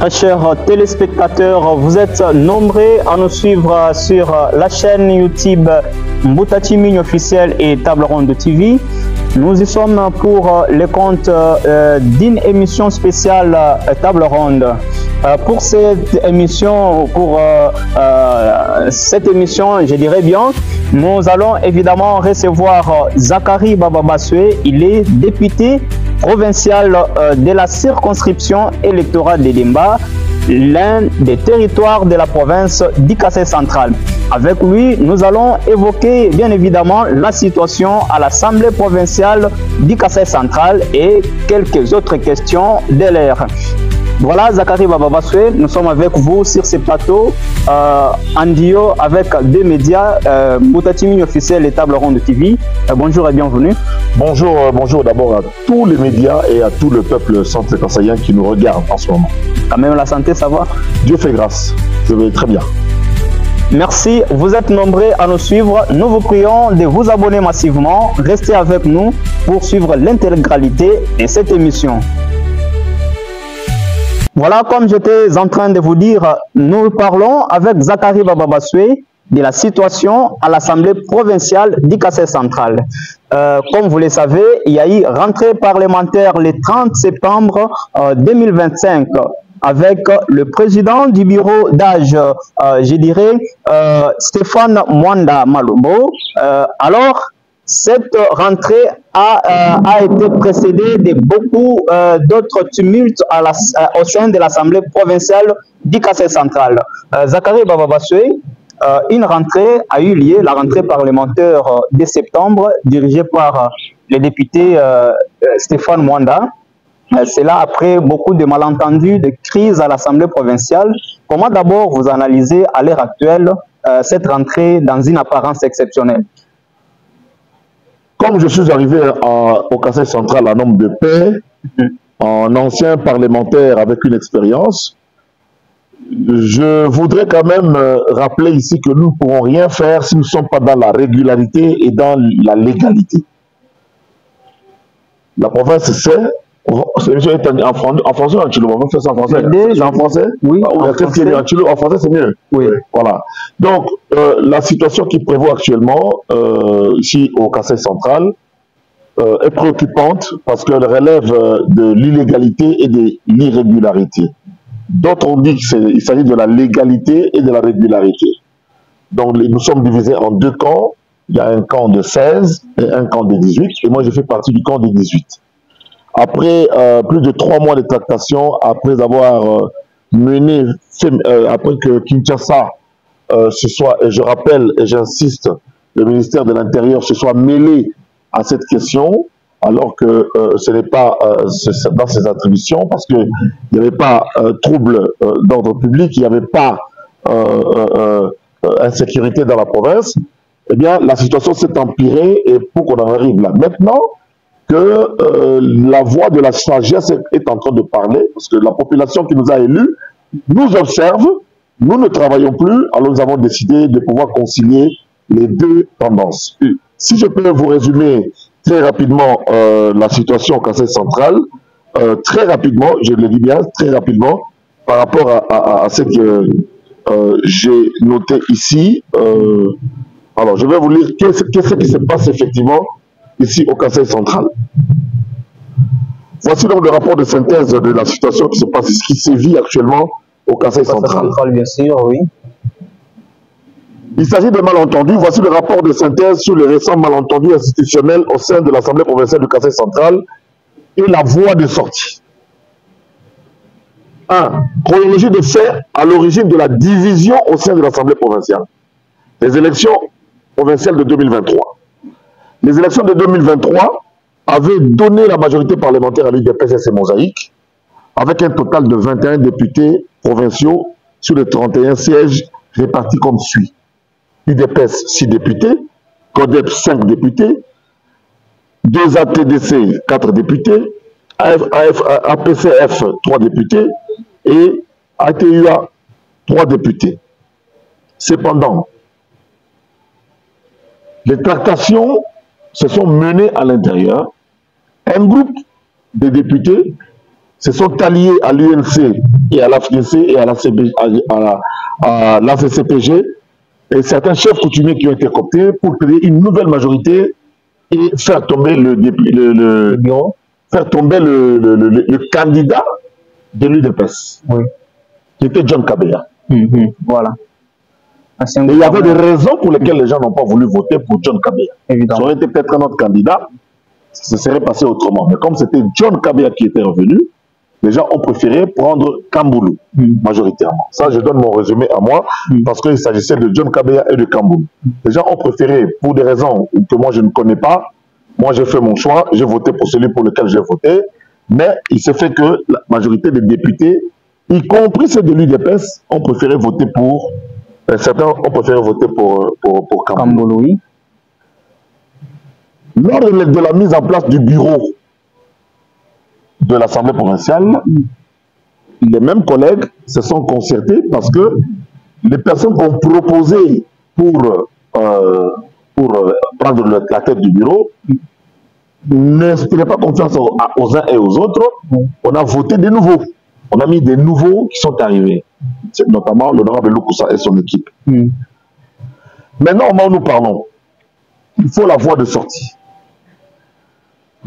Très chers téléspectateurs, vous êtes nombreux à nous suivre sur la chaîne YouTube Mboutati Mine officiel et Table Ronde TV. Nous y sommes pour le compte d'une émission spéciale Table Ronde. Pour cette émission, je dirais bien, nous allons évidemment recevoir Zakari Bababaswe. Il est député provincial de la circonscription électorale de Demba, l'un des territoires de la province d'Ikassai central. Avec lui, nous allons évoquer bien évidemment la situation à l'Assemblée provinciale d'Ikassai central et quelques autres questions de l'air. Voilà, Zakari Bababaswe, nous sommes avec vous sur ce plateau en duo avec deux médias, Mboutati Mine officiel et Table Ronde TV. Bonjour et bienvenue. Bonjour d'abord à tous les médias et à tout le peuple centre-kassaïen qui nous regarde en ce moment. Quand même la santé, ça va? Dieu fait grâce, je vais très bien. Merci, vous êtes nombreux à nous suivre. Nous vous prions de vous abonner massivement. Restez avec nous pour suivre l'intégralité de cette émission. Voilà, comme j'étais en train de vous dire, nous parlons avec Zakari Bababaswe de la situation à l'Assemblée provinciale d'Ikassai central. Comme vous le savez, il y a eu rentrée parlementaire le 30 septembre 2025 avec le président du bureau d'âge, je dirais, Stéphane Mwanda Malobo. Alors, cette rentrée a été précédée de beaucoup d'autres tumultes au sein de l'Assemblée provinciale d'Ikassai central. Zakari Bababaswe, une rentrée a eu lieu, la rentrée parlementaire de septembre, dirigée par le député Stéphane Mwanda. C'est là après beaucoup de malentendus, de crises à l'Assemblée provinciale. Comment d'abord vous analysez à l'heure actuelle cette rentrée dans une apparence exceptionnelle? Comme je suis arrivé au Kassai central en homme de paix, en ancien parlementaire avec une expérience, je voudrais quand même rappeler ici que nous ne pourrons rien faire si nous ne sommes pas dans la régularité et dans la légalité. La province sait, en français, en chilo, on va faire ça en français. En français? Oui. En français, c'est mieux. Oui. Voilà. Donc, la situation qui prévaut actuellement ici au Kassai central est préoccupante parce qu'elle relève de l'illégalité et de l'irrégularité. D'autres ont dit qu'il s'agit de la légalité et de la régularité. Donc, nous sommes divisés en deux camps. Il y a un camp de 16 et un camp de 18. Et moi, je fais partie du camp de 18. Après plus de 3 mois de tractation, après avoir mené, après que Kinshasa se soit, et je rappelle et j'insiste, le ministère de l'Intérieur se soit mêlé à cette question, alors que ce n'est pas dans ses attributions, parce qu'il n'y avait pas trouble d'ordre public, il n'y avait pas insécurité dans la province, eh bien la situation s'est empirée et pour qu'on en arrive là. Maintenant que la voix de la sagesse est en train de parler, parce que la population qui nous a élus nous observe, nous ne travaillons plus, alors nous avons décidé de pouvoir concilier les deux tendances. Si je peux vous résumer très rapidement la situation au Kassai central, très rapidement, je le dis bien, très rapidement, par rapport à ce que j'ai noté ici. Alors, je vais vous lire qu'est-ce qui se passe effectivement ici au Kassai central. Voici donc le rapport de synthèse de la situation qui se passe ici, qui sévit actuellement au Kassai central. Bien sûr, oui. Il s'agit de malentendus. Voici le rapport de synthèse sur les récents malentendus institutionnels au sein de l'Assemblée provinciale du Kassai central et la voie de sortie. 1. Chronologie de faits à l'origine de la division au sein de l'Assemblée provinciale. Les élections provinciales de 2023. Les élections de 2023 avaient donné la majorité parlementaire à l'UDPS et Mosaïque, avec un total de 21 députés provinciaux sur les 31 sièges répartis comme suit. UDPS 6 députés, CODEP 5 députés, 2 ATDC 4 députés, APCF 3 députés et ATUA 3 députés. Cependant, les tractations se sont menées à l'intérieur. Un groupe de députés se sont alliés à l'UNC et à la FDC et à la CCPG et certains chefs coutumiers qui ont été cooptés pour créer une nouvelle majorité et faire tomber faire tomber le candidat de l'UDPS, oui, qui était John Kabeya. Voilà. Et il y avait des raisons pour lesquelles les gens n'ont pas voulu voter pour John Kabeya. Évidemment. Ça aurait été peut-être un autre candidat, ça serait passé autrement. Mais comme c'était John Kabeya qui était revenu, les gens ont préféré prendre Kamboulou, majoritairement. Ça, je donne mon résumé à moi, parce qu'il s'agissait de John Kabeya et de Kamboulou. Les gens ont préféré, pour des raisons que moi je ne connais pas, moi j'ai fait mon choix, j'ai voté pour celui pour lequel j'ai voté, mais il s'est fait que la majorité des députés, y compris ceux de l'UDPS, ont préféré voter pour... certains ont préféré voter pour Kamboulou. Oui. Lors de la mise en place du bureau de l'Assemblée provinciale, les mêmes collègues se sont concertés parce que les personnes qu'on proposait pour prendre la tête du bureau n'inspiraient pas confiance aux uns et aux autres. On a voté des nouveaux. On a mis des nouveaux qui sont arrivés, notamment l'honorable Loukoussa et son équipe. Maintenant, au moment où nous parlons, il faut la voie de sortie.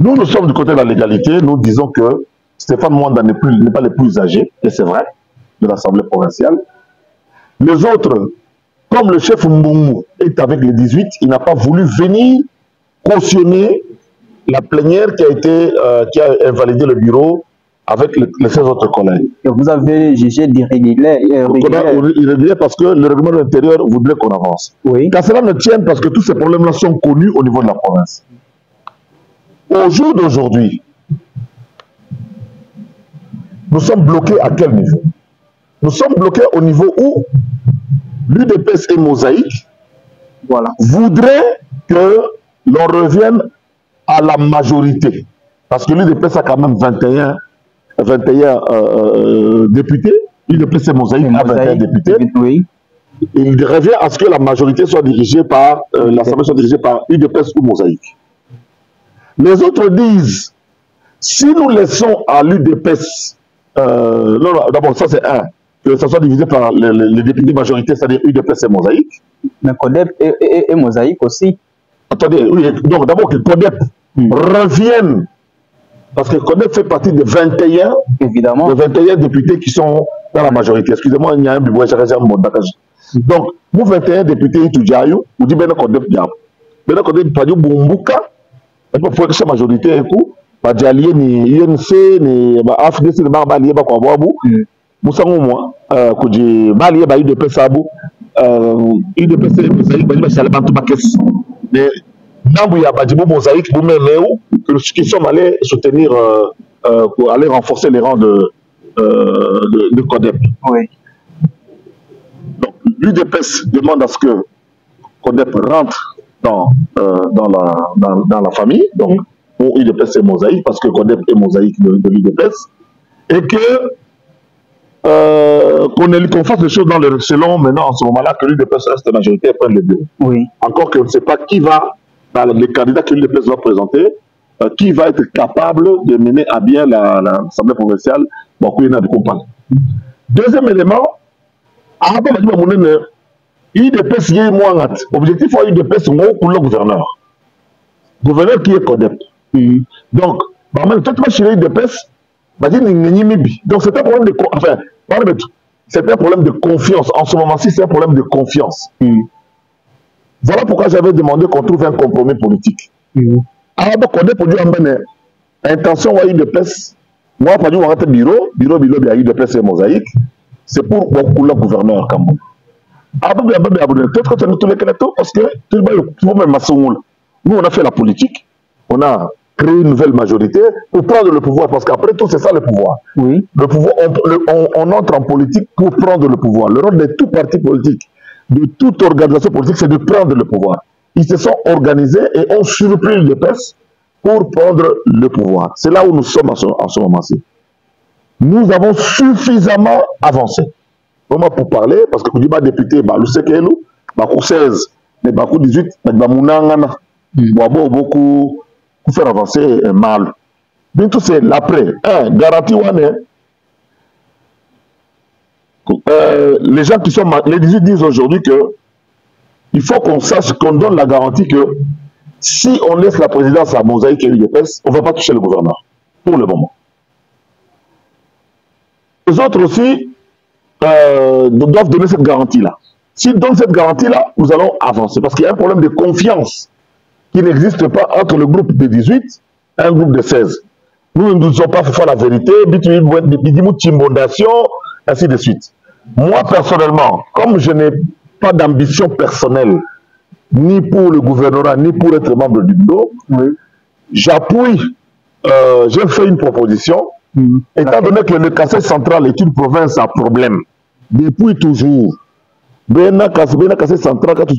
Nous sommes du côté de la légalité, nous disons que Stéphane Mwanda n'est pas le plus âgé, et c'est vrai, de l'Assemblée provinciale. Les autres, comme le chef Mboumou est avec les 18, il n'a pas voulu venir cautionner la plénière qui a invalidé le bureau avec les 16 autres collègues. Et vous avez jugé d'irrégulier. Irrégulier parce que le règlement de l'intérieur voudrait qu'on avance. Oui. Qu'à cela ne tienne, parce que tous ces problèmes-là sont connus au niveau de la province. Au jour d'aujourd'hui, nous sommes bloqués à quel niveau? Nous sommes bloqués au niveau où l'UDPS et Mosaïque voudraient que l'on revienne à la majorité. Parce que l'UDPS a quand même 21 députés. L'UDPS et Mosaïque a 21 députés. Oui. Il revient à ce que la majorité soit dirigée par, l'Assemblée soit dirigée par UDPS ou Mosaïque. Les autres disent, si nous laissons à l'UDPS, non, d'abord ça c'est un, que ça soit divisé par les députés majoritaires, c'est-à-dire UDPS et Mosaïque. Mais CODEP et Mosaïque aussi. Attendez, oui, donc d'abord que CODEP revienne, parce que CODEP fait partie des 21, évidemment, des 21 députés qui sont dans la majorité. Excusez-moi, il y a un biboué, j'ai mon bagage. Donc, vous 21 députés, vous dites ben CODEP diable. Ben CODEP pas du Bumbuka. Et pour que cette majorité, pas d'alliés ni INC, ni AFDC, ni Barbalier, pas quoi, Moussa moi, que j'ai balié, bah, UDPS Sabou, UDPS Mosaïque, bah, ça pas tout ma caisse. Mais, il y a Badibou Mosaïque, vous même, qui sont allés soutenir, pour aller renforcer les rangs de CODEP. Oui. Donc, l'UDPS demande à ce que CODEP rentre dans la famille, donc pour UDPS et Mosaïque, parce que CODEP est Mosaïque de l'UDPS, et que qu'on fasse les choses selon maintenant en ce moment-là que l'UDPS reste majoritaire et prenne les deux. Oui. Encore qu'on ne sait pas qui va, dans les candidats que l'UDPS va présenter, qui va être capable de mener à bien l'Assemblée provinciale. Bon, il y a de comprendre. Deuxième élément, UDPS y est moins. Objectif pour UDPS pour le gouverneur. Gouverneur qui est CODEP. Donc, même toi tu vas chez l'UDPS, donc c'est un problème de c'est un problème de confiance. En ce moment-ci, c'est un problème de confiance. Voilà pourquoi j'avais demandé qu'on trouve un compromis politique. Alors, CODEP pour dire intention à UDPS, moi pas du bureau de UDPS et Mosaïque, c'est pour le gouverneur Cameroun. Parce que nous on a fait la politique, on a créé une nouvelle majorité pour prendre le pouvoir, parce qu'après tout c'est ça le pouvoir. Oui. Le pouvoir, on entre en politique pour prendre le pouvoir. Le rôle de tout parti politique, de toute organisation politique, c'est de prendre le pouvoir. Ils se sont organisés et ont surpris l'UDPS pour prendre le pouvoir. C'est là où nous sommes en ce moment-ci. Nous avons suffisamment avancé. Vraiment pour parler, parce que quand député, le CKLU, 16, mais 18, beaucoup faire avancer mal. Bientôt c'est l'après. Garantie, les gens qui sont... Les 18 disent aujourd'hui que il faut qu'on sache, qu'on donne la garantie que si on laisse la présidence à Mosaïque et l'UDPS, on ne va pas toucher le gouvernement, pour le moment. Les autres aussi doivent donner cette garantie-là. S'ils donnent cette garantie-là, nous allons avancer. Parce qu'il y a un problème de confiance qui n'existe pas entre le groupe de 18 et un groupe de 16. Nous ne disons pas faire la vérité, ainsi de suite. Moi, personnellement, comme je n'ai pas d'ambition personnelle, ni pour le gouvernorat, ni pour être membre du bureau, j'appuie, j'ai fait une proposition, étant donné que le Kassai central est une province à problème, depuis toujours. Kassai central, tout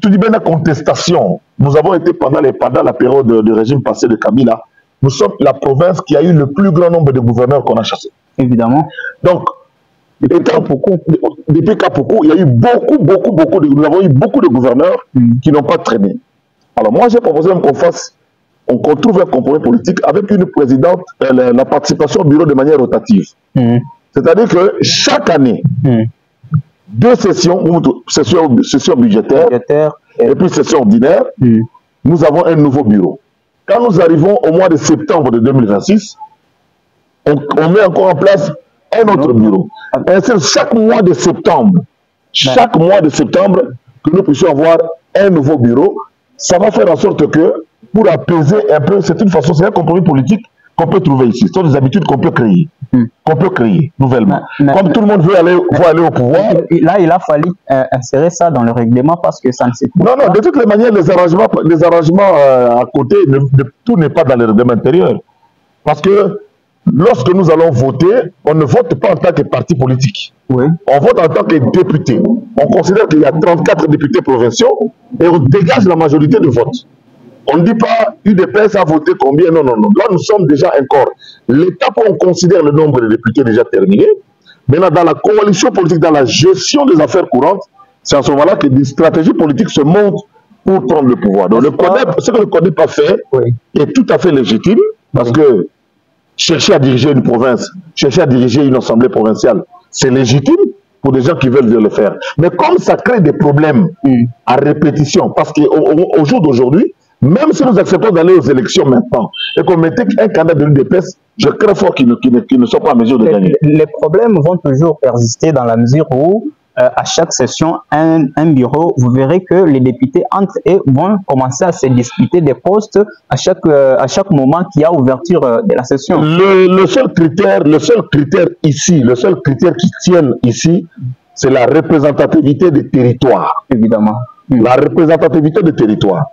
dit bien la contestation. Nous avons été pendant la période de régime passé de Kabila, nous sommes la province qui a eu le plus grand nombre de gouverneurs qu'on a chassés. Évidemment. Donc, depuis Kapoko, il y a eu nous avons eu beaucoup de gouverneurs qui n'ont pas traîné. Alors moi, j'ai proposé qu'on trouve un compromis politique avec une présidente, la participation au bureau de manière rotative. C'est-à-dire que chaque année, 2 sessions, session budgétaire et puis session ordinaire, nous avons un nouveau bureau. Quand nous arrivons au mois de septembre de 2026, on met encore en place un autre bureau. Et c'est chaque mois de septembre, que nous puissions avoir un nouveau bureau, ça va faire en sorte que, pour apaiser un peu, c'est une façon, c'est un compromis politique qu'on peut trouver ici. Ce sont des habitudes qu'on peut créer, nouvellement. Comme tout le monde veut aller au pouvoir. Là, il a fallu insérer ça dans le règlement parce que ça ne s'est pas. Non, de toutes les manières, les arrangements à côté, tout n'est pas dans le règlement intérieur. Parce que lorsque nous allons voter, on ne vote pas en tant que parti politique. On vote en tant que député. On considère qu'il y a 34 députés provinciaux et on dégage la majorité de vote. On ne dit pas UDPS a voté combien, non. Là, nous sommes déjà un corps. L'étape où on considère le nombre de députés déjà terminé. Maintenant, dans la coalition politique, dans la gestion des affaires courantes, c'est à ce moment-là que des stratégies politiques se montent pour prendre le pouvoir. Donc, ce que le CODEP a fait est tout à fait légitime parce que chercher à diriger une province, chercher à diriger une assemblée provinciale, c'est légitime pour des gens qui veulent le faire. Mais comme ça crée des problèmes à répétition, parce qu'au jour d'aujourd'hui, même si nous acceptons d'aller aux élections maintenant et qu'on mettait un candidat de l'UDPS, je crains fort qu'ils ne soient pas en mesure de gagner. Les problèmes vont toujours persister dans la mesure où, à chaque session, un bureau, vous verrez que les députés entrent et vont commencer à se disputer des postes à chaque moment qu'il y a ouverture de la session. Le seul critère ici, le seul critère qui tienne ici, c'est la représentativité des territoires. Évidemment. La représentativité des territoires.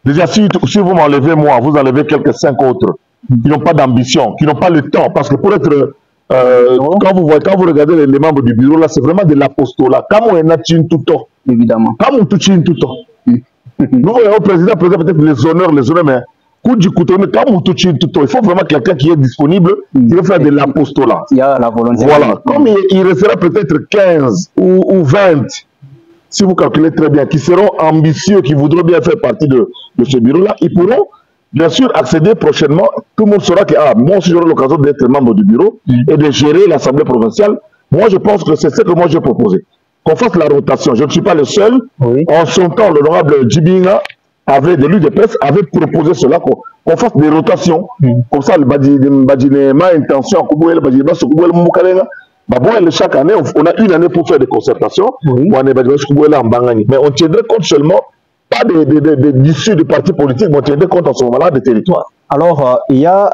Déjà, si vous m'enlevez moi, vous enlevez quelques 5 autres qui n'ont pas d'ambition, qui n'ont pas le temps, parce que pour être... quand vous regardez les membres du bureau, là, c'est vraiment de l'apostolat. Quand on est tout temps. Évidemment. Quand on touche tout temps. Nous voyons au président peut-être les honneurs, mais coup du couteau, mais quand on touche tout temps, il faut vraiment quelqu'un qui est disponible, qui veut faire de l'apostolat. Il y a la volonté. Voilà. Comme il restera peut-être 15 ou 20, si vous calculez très bien, qui seront ambitieux, qui voudront bien faire partie de ce bureau-là, ils pourront bien sûr accéder prochainement. Tout le monde saura que moi aussi j'aurai l'occasion d'être membre du bureau et de gérer l'Assemblée provinciale. Moi je pense que c'est ce que moi j'ai proposé. Qu'on fasse la rotation. Je ne suis pas le seul. En son temps, l'honorable Djibinga de l'UDPS avait proposé cela, qu'on fasse des rotations. Comme ça, le Badinema intention, chaque année, on a une année pour faire des concertations. Mais on tiendrait compte seulement, pas d'issue de partis politiques, mais on tiendrait compte en ce moment-là des territoires. Alors, il y a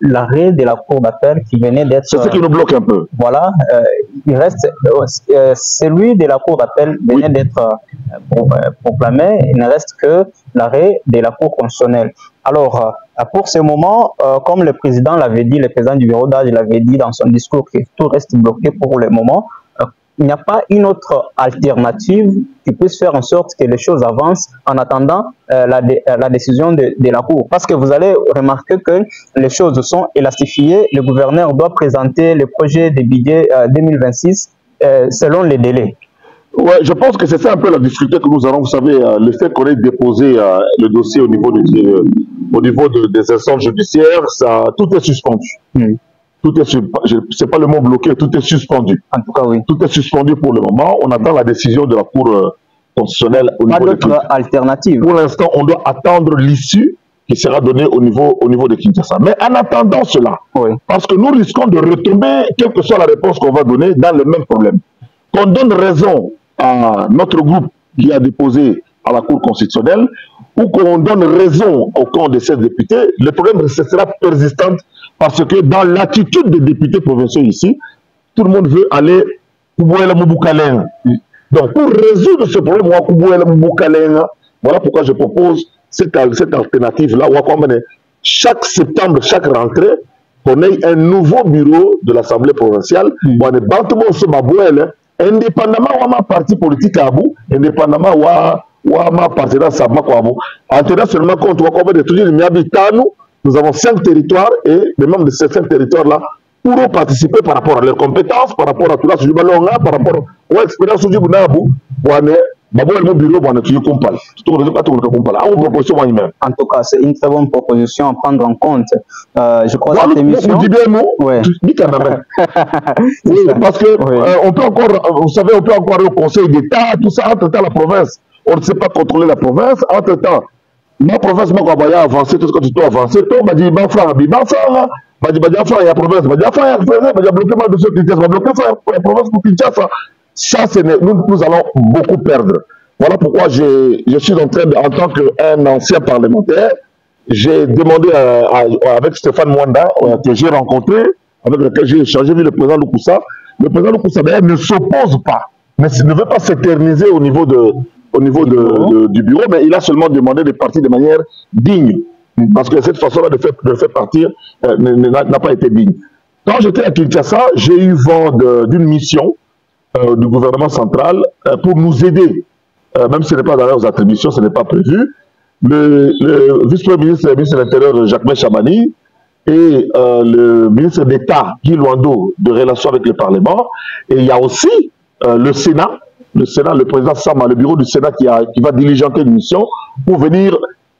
l'arrêt de la Cour d'appel qui venait d'être... C'est ce qui nous bloque un peu. Voilà, il reste... celui de la Cour d'appel venait d'être proclamé, il ne reste que l'arrêt de la Cour constitutionnelle. Alors, pour ce moment, comme le président l'avait dit, le président du bureau d'âge l'avait dit dans son discours que tout reste bloqué pour le moment, il n'y a pas une autre alternative qui puisse faire en sorte que les choses avancent en attendant la décision de la Cour. Parce que vous allez remarquer que les choses sont élastifiées. Le gouverneur doit présenter le projet de budget 2026 selon les délais. Ouais, je pense que c'est ça un peu la difficulté que nous avons. Vous savez, le fait qu'on ait déposé le dossier au niveau des instances judiciaires, tout est suspendu. c'est pas le mot bloqué, tout est suspendu. En tout cas, oui. Tout est suspendu pour le moment. On attend la décision de la Cour constitutionnelle au niveau de Kinshasa. Pas d'autre alternative. Pour l'instant, on doit attendre l'issue qui sera donnée au niveau de Kinshasa. Mais en attendant cela, oui, parce que nous risquons de retomber, quelle que soit la réponse qu'on va donner, dans le même problème. Qu'on donne raison à notre groupe qui a déposé à la Cour constitutionnelle, ou qu'on donne raison au camp de ces députés, le problème restera persistant parce que dans l'attitude des députés provinciaux ici, tout le monde veut aller Koubouela Mouboukaleng. Donc pour résoudre ce problème, voilà pourquoi je propose cette alternative-là. Chaque septembre, chaque rentrée, qu'on ait un nouveau bureau de l'Assemblée provinciale, indépendamment de ma parti politique à bout, indépendamment de ma partenaire Sabma Kouabou. En tenant seulement compte de nous avons 5 territoires et les membres de ces 5 territoires-là pourront participer par rapport à leurs compétences, par rapport à tout ça, par rapport aux expériences du bureau, en tout cas, c'est une très bonne proposition à prendre en compte. Je crois que cette émission... Oui, parce que on peut encore, vous savez, on peut encore au Conseil d'État, tout ça, entre-temps la province. On ne sait pas contrôler la province. Entre-temps, ma province m'a avancé, tout ce que tu dois avancer. Toi, m'a dit, il y a province, il y a bloqué ma dossier Kinshasa, il bloqué la province pour Kinshasa. Ça, nous allons beaucoup perdre. Voilà pourquoi je suis en train, en tant qu'un ancien parlementaire, j'ai demandé avec Stéphane Mwanda, que j'ai rencontré, avec lequel j'ai échangé, vu le président Lukusa. Le président Lukusa ne s'oppose pas, mais ne veut pas s'éterniser au niveau du bureau, mais il a seulement demandé de partir de manière digne. Parce que cette façon-là de faire partir n'a pas été digne. Quand j'étais à Kinshasa, j'ai eu vent d'une mission du gouvernement central pour nous aider. Même si ce n'est pas dans leurs attributions, ce n'est pas prévu. Le vice-premier ministre de l'Intérieur, Jacques Chamani, et le ministre d'État, Guy Luando, de relations avec le Parlement. Et il y a aussi le Sénat, le président Sama, le bureau du Sénat qui va diligenter une mission pour venir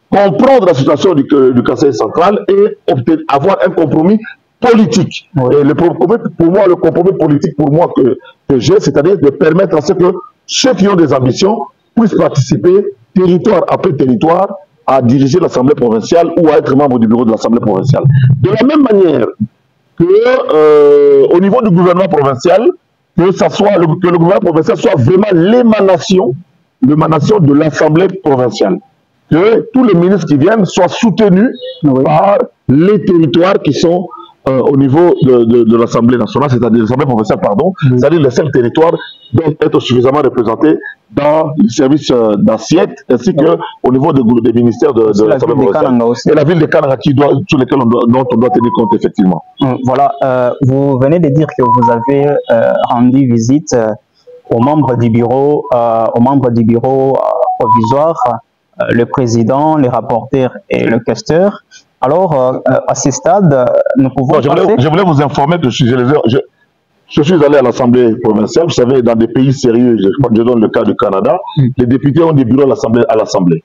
comprendre la situation du Conseil central et avoir un compromis politique. Ouais. Et le compromis politique pour moi que j'ai, c'est-à-dire de permettre à ce que ceux qui ont des ambitions puissent participer territoire après territoire à diriger l'Assemblée provinciale ou à être membre du bureau de l'Assemblée provinciale. De la même manière que au niveau du gouvernement provincial, que le gouvernement provincial soit vraiment l'émanation de l'Assemblée provinciale. Que tous les ministres qui viennent soient soutenus par les territoires qui sont au niveau de l'Assemblée nationale, c'est-à-dire l'Assemblée provinciale, pardon, c'est-à-dire les 5 territoires doivent être suffisamment représentés dans les services d'assiette, ainsi qu'au niveau des ministères de l'Assemblée provinciale. Et la ville de Kananga sur lesquels dont on doit tenir compte, effectivement. Voilà, vous venez de dire que vous avez rendu visite aux membres du bureau, provisoire, le président, les rapporteurs et le questeur. Alors, à ce stade, nous pouvons... Je voulais vous informer que je suis allé à l'Assemblée provinciale. Vous savez, dans des pays sérieux, je donne le cas du Canada, les députés ont des bureaux à l'Assemblée.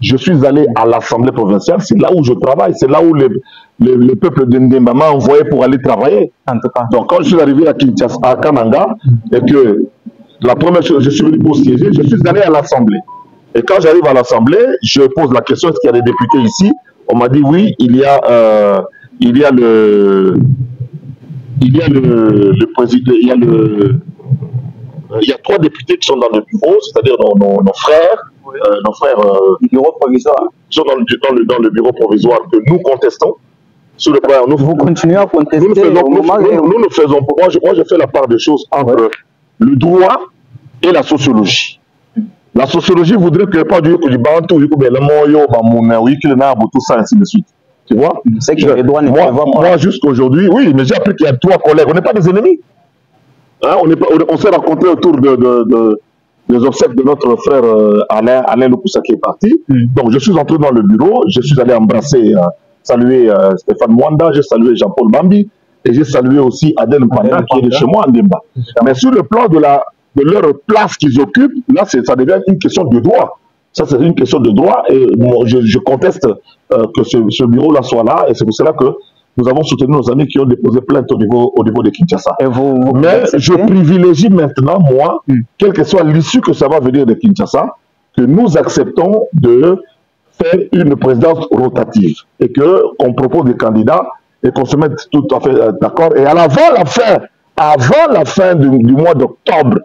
Je suis allé à l'Assemblée provinciale, c'est là où je travaille, c'est là où le peuple de Ndemba m'a envoyé pour aller travailler. En tout cas. Donc, quand je suis arrivé à Kananga, et que la première chose, je suis venu pour siéger, je suis allé à l'Assemblée. Et quand j'arrive à l'Assemblée, je pose la question, est-ce qu'il y a des députés ici? On m'a dit oui, il y a le président, il y a 3 députés qui sont dans le bureau, c'est-à-dire nos frères du bureau provisoire. Qui sont dans le bureau provisoire que nous contestons. Sur le plan, vous continuez à contester. Nous ne faisons pas. Moi, je fais la part des choses entre le droit et la sociologie. La sociologie voudrait que pas du bantou, tout ça, ainsi de suite. Tu vois? C'est que les droits ne peuvent pas. Moi, jusqu'aujourd'hui, oui, mais j'ai appris qu'il y a 3 collègues. On n'est pas des ennemis. Hein, on s'est rencontrés autour des obsèques de notre frère Alain Lukusa qui est parti. Donc, je suis entré dans le bureau, je suis allé embrasser, saluer Stéphane Mwanda, j'ai salué Jean-Paul Bambi, et j'ai salué aussi Adel Mpanda qui est de chez moi en Demba. Mais sur le plan de leur place qu'ils occupent, là, ça devient une question de droit. Ça, c'est une question de droit et moi, je conteste que ce bureau-là soit là et c'est pour cela que nous avons soutenu nos amis qui ont déposé plainte au niveau de Kinshasa. Mais je privilégie maintenant, moi, quelle que soit l'issue que ça va venir de Kinshasa, que nous acceptons de faire une présidence rotative et qu'on propose des candidats et qu'on se mette tout à fait d'accord. Et avant la fin du mois d'octobre,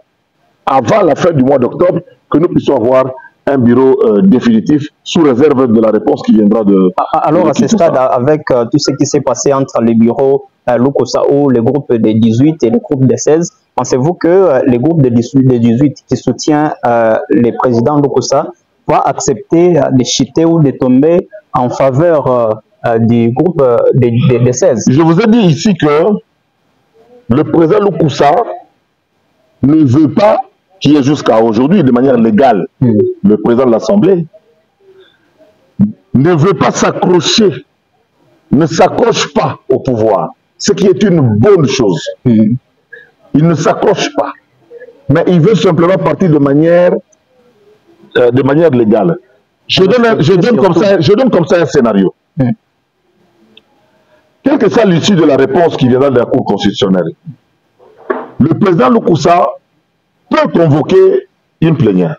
que nous puissions avoir un bureau définitif sous réserve de la réponse qui viendra de... Alors, à ce stade, avec tout ce qui s'est passé entre les bureaux Lukosao, les groupes des 18 et les groupes des 16, pensez-vous que les groupes des 18 qui soutiennent les présidents Lukosa vont accepter de chuter ou de tomber en faveur du groupe des 16? Je vous ai dit ici que le président Lukosa ne veut pas, qui est jusqu'à aujourd'hui de manière légale, le président de l'Assemblée, ne veut pas s'accrocher, ne s'accroche pas au pouvoir, ce qui est une bonne chose. Il ne s'accroche pas, mais il veut simplement partir de manière légale. Je donne comme ça un scénario. Quelle que soit l'issue de la réponse qui viendra de la Cour constitutionnelle, le président Lukosa peut convoquer une plénière.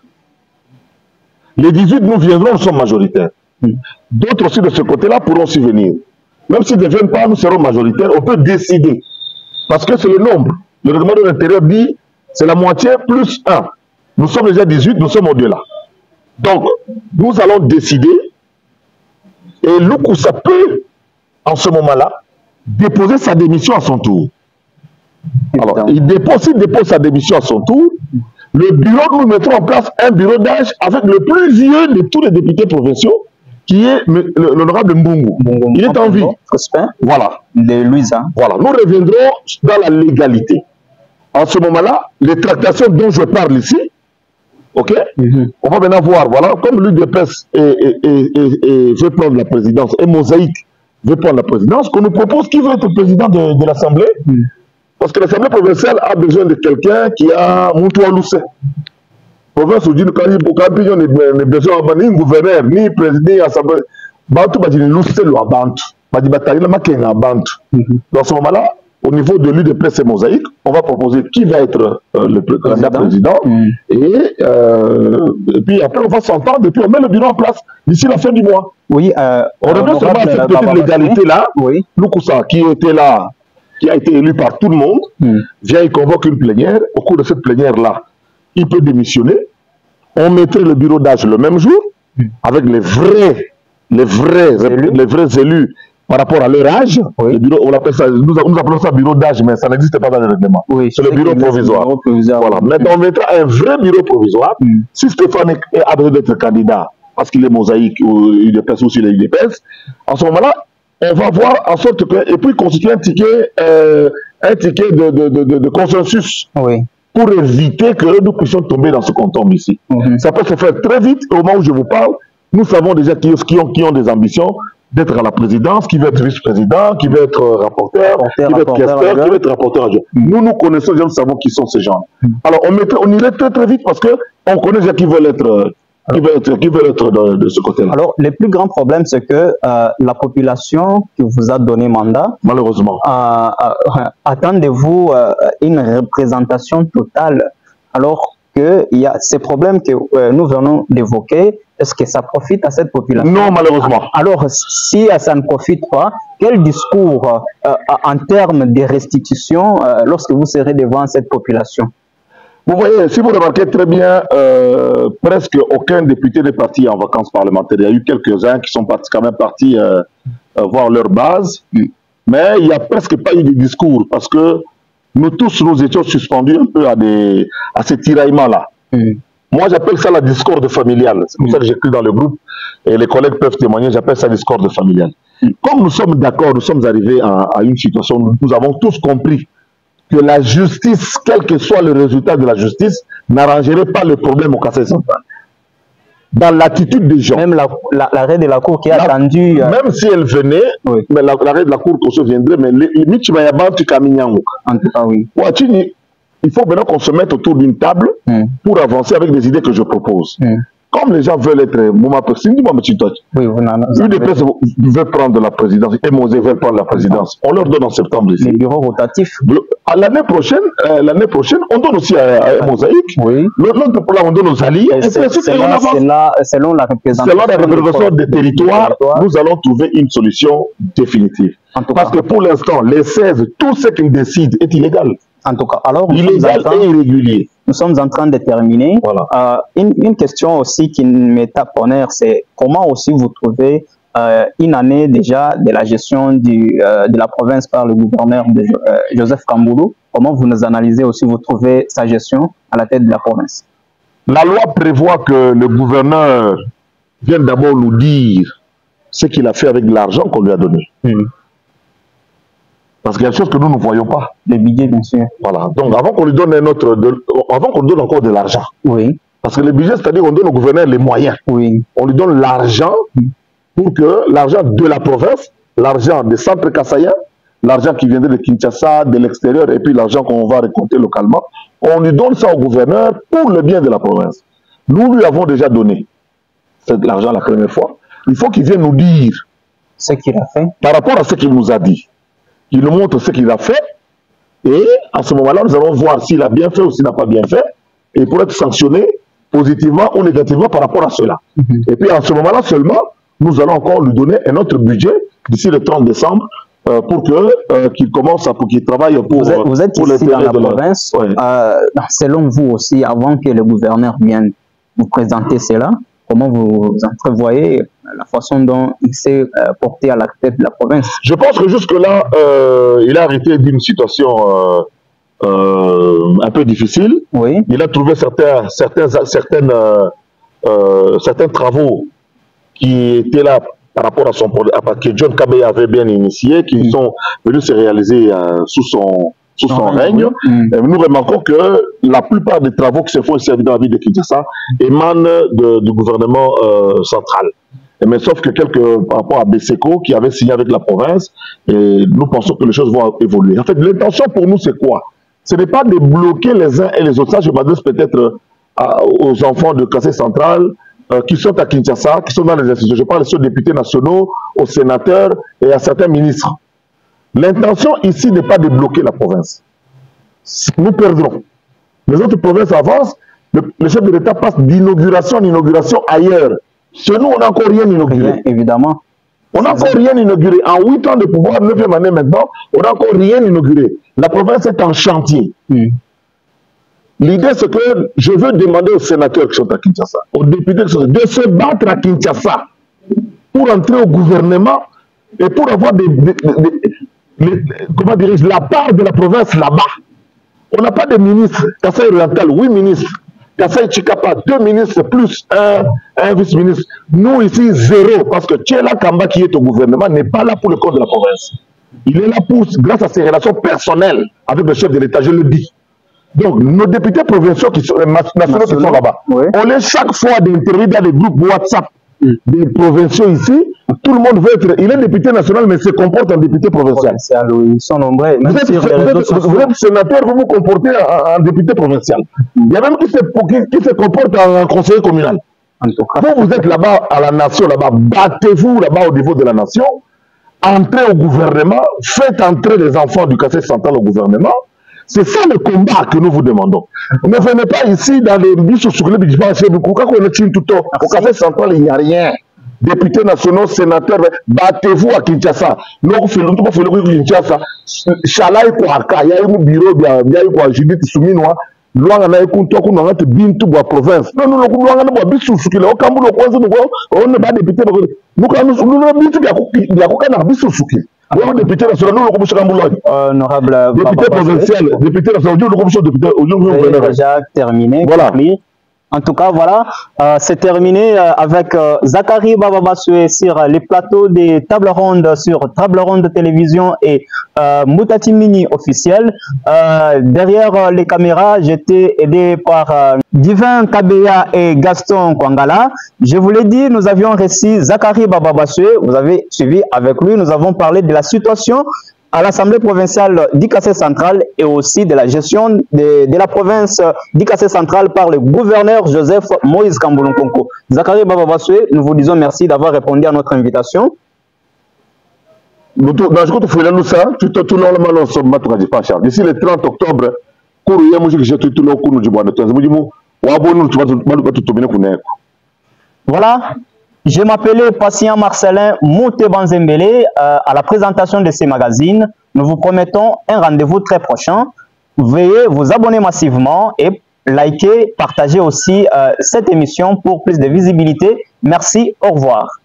Les 18, nous viendrons, nous sommes majoritaires. D'autres aussi de ce côté-là pourront s'y venir. Même s'ils ne viennent pas, nous serons majoritaires. On peut décider. Parce que c'est le nombre. Le règlement de l'intérieur dit c'est la moitié plus 1. Nous sommes déjà 18, nous sommes au-delà. Donc, nous allons décider. Et Lukosa peut, en ce moment-là, déposer sa démission à son tour. Alors, s'il dépose sa démission à son tour, le bureau, nous mettrons en place un bureau d'âge avec le plus vieux de tous les députés provinciaux, qui est l'honorable Mbungu. Il est en vie. Voilà. Voilà. Nous reviendrons dans la légalité. En ce moment-là, les tractations dont je parle ici, ok, on va maintenant voir, voilà, comme l'UDPS veut prendre la présidence, et Mosaïque veut prendre la présidence, qu'on nous propose qui veut être président de l'Assemblée. Parce que l'Assemblée provinciale a besoin de quelqu'un qui a Moutoua Loussé. Province où dit que quand on a besoin ni gouverneur, ni président, ni assemblée, Bantu va dire Loussé le Bantu. Va dire Batari le Makenga Bantu. Dans ce moment-là, au niveau de l'UDPS et Mosaïque, on va proposer qui va être le candidat président. Et puis après, on va s'entendre et puis on met le bureau en place d'ici la fin du mois. Oui, on revient seulement à cette petite légalité-là. Lukosa, qui était là, qui a été élu par tout le monde, vient et convoque une plénière. Au cours de cette plénière-là, il peut démissionner. On mettrait le bureau d'âge le même jour, avec les vrais élus par rapport à leur âge. Le bureau, on appelle ça, nous appelons ça bureau d'âge, mais ça n'existe pas dans le règlement. C'est le bureau provisoire. Voilà. Maintenant, on mettra un vrai bureau provisoire. Si Stéphane a besoin d'être candidat, parce qu'il est Mosaïque ou UDPS ou s'il est UDPS, en ce moment-là, on va voir en sorte que, et puis constituer un ticket de consensus pour éviter que nous puissions tomber dans ce qu'on tombe ici. Ça peut se faire très vite. Au moment où je vous parle, nous savons déjà qui ont des ambitions d'être à la présidence, qui veut être vice-président, qui veut être rapporteur, qui veut être questeur, qui veut être rapporteur adjoint. Nous connaissons déjà, nous savons qui sont ces gens. Alors on irait très très vite parce qu'on connaît déjà qui veulent être... Qui veut être de ce côté-là. Alors, le plus grand problème, c'est que la population qui vous a donné mandat, malheureusement, attendez-vous une représentation totale, alors qu'il y a ces problèmes que nous venons d'évoquer. Est-ce que ça profite à cette population? Non, malheureusement. Alors, si ça ne profite pas, quel discours en termes de restitution lorsque vous serez devant cette population? Vous voyez, si vous remarquez très bien, presque aucun député n'est parti en vacances parlementaires. Il y a eu quelques-uns qui sont quand même partis voir leur base, mais il n'y a presque pas eu de discours parce que nous tous, nous étions suspendus un peu à ces tiraillements-là. Moi, j'appelle ça la discorde familiale. C'est pour ça que j'écris dans le groupe et les collègues peuvent témoigner, j'appelle ça discorde familiale. Comme nous sommes d'accord, nous sommes arrivés à une situation où nous avons tous compris que la justice, quel que soit le résultat de la justice, n'arrangerait pas le problème au Kassai central. Dans l'attitude des gens. Même l'arrêt de la Cour qui a attendu... Même si elle venait, mais l'arrêt de la Cour qu'on se viendrait, mais il faut maintenant qu'on se mette autour d'une table pour avancer avec des idées que je propose. comme les gens veulent être Mouma Persine, dis-moi, mais toi, oui, UDPS veut prendre la présidence et Mosé veut prendre la présidence. On leur donne en septembre ici. Les bureaux rotatifs. L'année prochaine, on donne aussi à Mosaïque. Oui. L'autre plan, on donne aux alliés. Selon la représentation des territoires, nous allons trouver une solution définitive. Parce que pour l'instant, les 16, tout ce qu'ils décident est illégal. En tout cas, alors, illégal et irrégulier. Nous sommes en train de terminer. Voilà. Une question aussi qui me tape en air, c'est comment aussi vous trouvez une année déjà de la gestion de la province par le gouverneur Joseph Kamboulou. Comment vous nous analysez aussi, vous trouvez sa gestion à la tête de la province? La loi prévoit que le gouverneur vienne d'abord nous dire ce qu'il a fait avec l'argent qu'on lui a donné. Parce qu'il y a des choses que nous ne voyons pas. Le budget, bien sûr. Voilà. Donc, avant qu'on lui donne avant qu'on donne encore de l'argent. Oui. Parce que le budget, c'est-à-dire qu'on donne au gouverneur les moyens. Oui. On lui donne l'argent pour que l'argent de la province, l'argent des centres kassaïens, l'argent qui viendrait de Kinshasa, de l'extérieur, et puis l'argent qu'on va récolter localement, on lui donne ça au gouverneur pour le bien de la province. Nous lui avons déjà donné l'argent la première fois. Il faut qu'il vienne nous dire ce qu'il a fait. Par rapport à ce qu'il nous a dit. Il nous montre ce qu'il a fait, et à ce moment-là, nous allons voir s'il a bien fait ou s'il n'a pas bien fait, et pour être sanctionné positivement ou négativement par rapport à cela. Et puis à ce moment-là seulement, nous allons encore lui donner un autre budget d'ici le 30 décembre pour qu'il commence, pour qu'il travaille pour vous êtes ici dans la province. Ouais. Selon vous aussi, avant que le gouverneur vienne vous présenter cela, comment vous entrevoyez la façon dont il s'est porté à la tête de la province? Je pense que jusque-là, il a arrêté d'une situation un peu difficile. Oui. Il a trouvé certains travaux qui étaient là par rapport à son projet, que John Kabé avait bien initié, qui sont venus se réaliser sous son règne. Nous remarquons que la plupart des travaux qui se font ici dans la ville de Kinshasa émanent du gouvernement central. Mais sauf que par rapport à Beseko qui avait signé avec la province, et nous pensons que les choses vont évoluer. En fait, l'intention pour nous, c'est quoi? Ce n'est pas de bloquer les uns et les autres. Ça, je m'adresse peut-être aux enfants de Kassai central qui sont à Kinshasa, qui sont dans les institutions. Je parle aux députés nationaux, aux sénateurs et à certains ministres. L'intention ici n'est pas de bloquer la province. Nous perdrons. Les autres provinces avancent, le chef de l'État passe d'inauguration en inauguration ailleurs. Chez nous, on n'a encore rien inauguré. Rien, évidemment. On n'a encore rien inauguré. En 8 ans de pouvoir, 9e année maintenant, on n'a encore rien inauguré. La province est en chantier. L'idée, c'est que je veux demander aux sénateurs qui sont à Kinshasa, aux députés qui sont de se battre à Kinshasa pour entrer au gouvernement et pour avoir comment dirais-je, la part de la province là-bas. On n'a pas de ministre. Kassai oriental, 8 ministres. Kassai Chikapa, 2 ministres plus un vice-ministre. Nous ici, 0. Parce que Tchela Kamba qui est au gouvernement n'est pas là pour le compte de la province. Il est là grâce à ses relations personnelles avec le chef de l'État, je le dis. Donc, nos députés provinciaux qui sont nationaux qui sont là-bas, on les chaque fois d'intervenir dans les groupes WhatsApp des provinciaux ici. Tout le monde veut être. Il est député national, mais se comporte en député provincial. Ils sont nombreux. Vous êtes sénateur, vous vous comportez en député provincial. Il y a même qui se comporte en conseiller communal. Vous êtes là-bas à la nation, là-bas, battez-vous là-bas au niveau de la nation, entrez au gouvernement, faites entrer les enfants du Kassai central au gouvernement. C'est ça le combat que nous vous demandons. Ne venez pas ici dans les bus sur le au Kassai central, il n'y a rien. Députés nationaux, sénateurs, battez-vous à Kinshasa. Nous faisons Kinshasa. Chalai Kouaka, il y a un bureau, il y a eu Judith Souminois. Luanga na ekunto kuna ngati bintu bwa province. Non non luanga na bwa bisu sukile o kambulo kwanza on ne ba député ba nous bintu bya kokana bisu sukile. On député national nous ko bushaka mbulo. Honorable député provincial, député national nous ko bushaka député au déjà terminé. Voilà. En tout cas, voilà, c'est terminé avec Zachary Bababasoué sur les plateaux des tables rondes sur Table Ronde Télévision et Moutati Mini officiel. Derrière les caméras, j'étais aidé par Divin Kabeya et Gaston Kwangala. Je vous l'ai dit, nous avions reçu Zachary Bababasoué. Vous avez suivi avec lui. Nous avons parlé de la situation à l'Assemblée provinciale d'Ikassé central et aussi de la gestion de la province d'Ikassé central par le gouverneur Joseph Moïse Kambulunkonko. Zachary Bababaswe, nous vous disons merci d'avoir répondu à notre invitation. D'ici le 30 octobre, voilà, je m'appelais Patient Marcelin Mouté Banzembele à la présentation de ces magazines. Nous vous promettons un rendez-vous très prochain. Veuillez vous abonner massivement et liker, partager aussi cette émission pour plus de visibilité. Merci, au revoir.